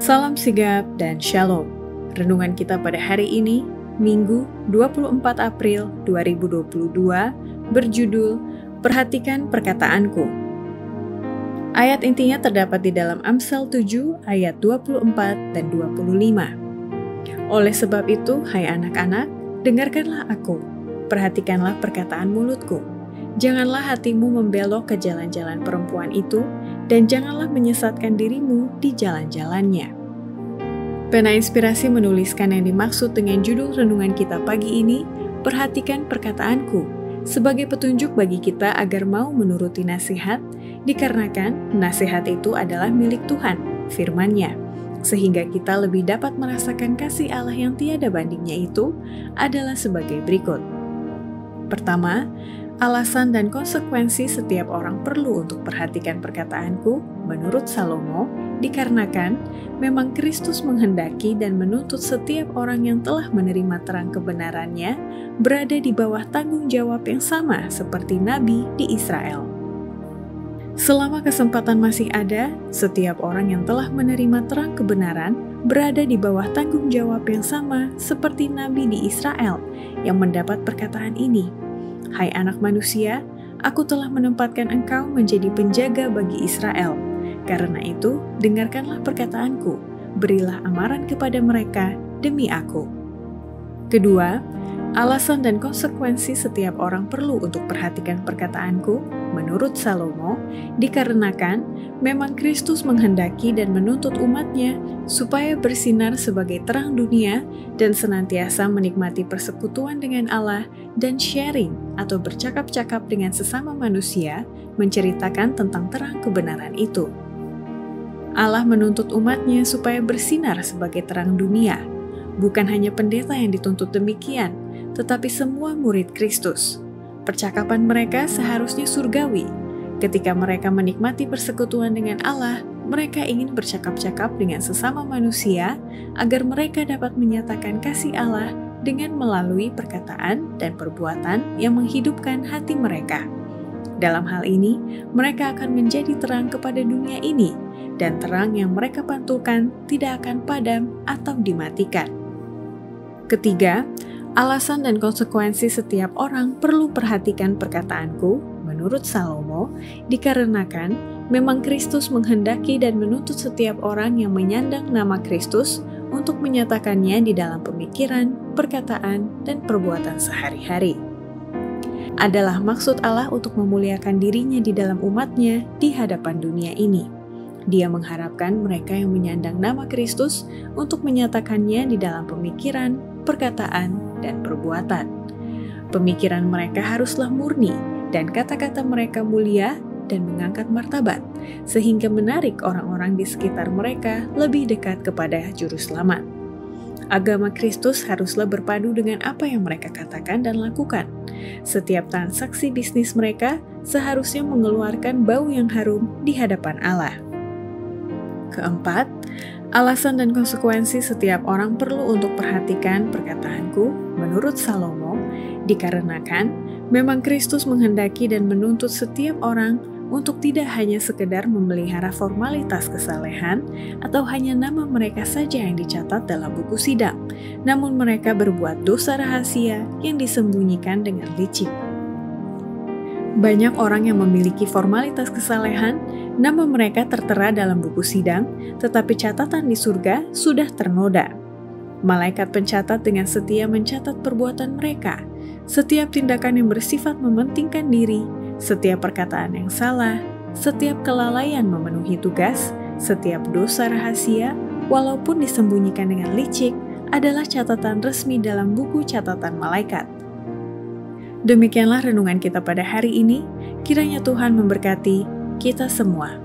Salam sigap dan shalom. Renungan kita pada hari ini, Minggu 24 April 2022, berjudul Perhatikan Perkataanku. Ayat intinya terdapat di dalam Amsal 7 ayat 24 dan 25. Oleh sebab itu, hai anak-anak, dengarkanlah aku, perhatikanlah perkataan mulutku. Janganlah hatimu membelok ke jalan-jalan perempuan itu, dan janganlah menyesatkan dirimu di jalan-jalannya. Pena Inspirasi menuliskan yang dimaksud dengan judul renungan kita pagi ini, perhatikan perkataanku, sebagai petunjuk bagi kita agar mau menuruti nasihat, dikarenakan nasihat itu adalah milik Tuhan, firman-Nya. Sehingga kita lebih dapat merasakan kasih Allah yang tiada bandingnya itu adalah sebagai berikut. Pertama, alasan dan konsekuensi setiap orang perlu untuk perhatikan perkataanku, menurut Salomo, dikarenakan memang Kristus menghendaki dan menuntut setiap orang yang telah menerima terang kebenarannya berada di bawah tanggung jawab yang sama seperti Nabi di Israel. Selama kesempatan masih ada, setiap orang yang telah menerima terang kebenaran berada di bawah tanggung jawab yang sama seperti Nabi di Israel yang mendapat perkataan ini. Hai anak manusia, aku telah menempatkan engkau menjadi penjaga bagi Israel. Karena itu, dengarkanlah perkataanku, berilah amaran kepada mereka demi aku. Kedua, alasan dan konsekuensi setiap orang perlu untuk perhatikan perkataanku, menurut Salomo, dikarenakan memang Kristus menghendaki dan menuntut umatnya supaya bersinar sebagai terang dunia dan senantiasa menikmati persekutuan dengan Allah dan sharing atau bercakap-cakap dengan sesama manusia menceritakan tentang terang kebenaran itu. Allah menuntut umatnya supaya bersinar sebagai terang dunia. Bukan hanya pendeta yang dituntut demikian, tetapi semua murid Kristus. Percakapan mereka seharusnya surgawi. Ketika mereka menikmati persekutuan dengan Allah, mereka ingin bercakap-cakap dengan sesama manusia agar mereka dapat menyatakan kasih Allah dengan melalui perkataan dan perbuatan yang menghidupkan hati mereka. Dalam hal ini, mereka akan menjadi terang kepada dunia ini, dan terang yang mereka pantulkan tidak akan padam atau dimatikan. Ketiga, alasan dan konsekuensi setiap orang perlu perhatikan perkataanku, menurut Salomo, dikarenakan memang Kristus menghendaki dan menuntut setiap orang yang menyandang nama Kristus untuk menyatakannya di dalam pemikiran, perkataan, dan perbuatan sehari-hari. Adalah maksud Allah untuk memuliakan dirinya di dalam umatnya di hadapan dunia ini. Dia mengharapkan mereka yang menyandang nama Kristus untuk menyatakannya di dalam pemikiran, perkataan, dan perbuatan. Pemikiran mereka haruslah murni dan kata-kata mereka mulia dan mengangkat martabat, sehingga menarik orang-orang di sekitar mereka lebih dekat kepada Juru Selamat. Agama Kristus haruslah berpadu dengan apa yang mereka katakan dan lakukan. Setiap transaksi bisnis mereka seharusnya mengeluarkan bau yang harum di hadapan Allah. Keempat, alasan dan konsekuensi setiap orang perlu untuk perhatikan perkataanku, menurut Salomo, dikarenakan memang Kristus menghendaki dan menuntut setiap orang untuk tidak hanya sekedar memelihara formalitas kesalehan atau hanya nama mereka saja yang dicatat dalam buku sidang, namun mereka berbuat dosa rahasia yang disembunyikan dengan licik. Banyak orang yang memiliki formalitas kesalehan, nama mereka tertera dalam buku sidang, tetapi catatan di surga sudah ternoda. Malaikat pencatat dengan setia mencatat perbuatan mereka, setiap tindakan yang bersifat mementingkan diri, setiap perkataan yang salah, setiap kelalaian memenuhi tugas, setiap dosa rahasia, walaupun disembunyikan dengan licik, adalah catatan resmi dalam buku catatan malaikat. Demikianlah renungan kita pada hari ini, kiranya Tuhan memberkati kita semua.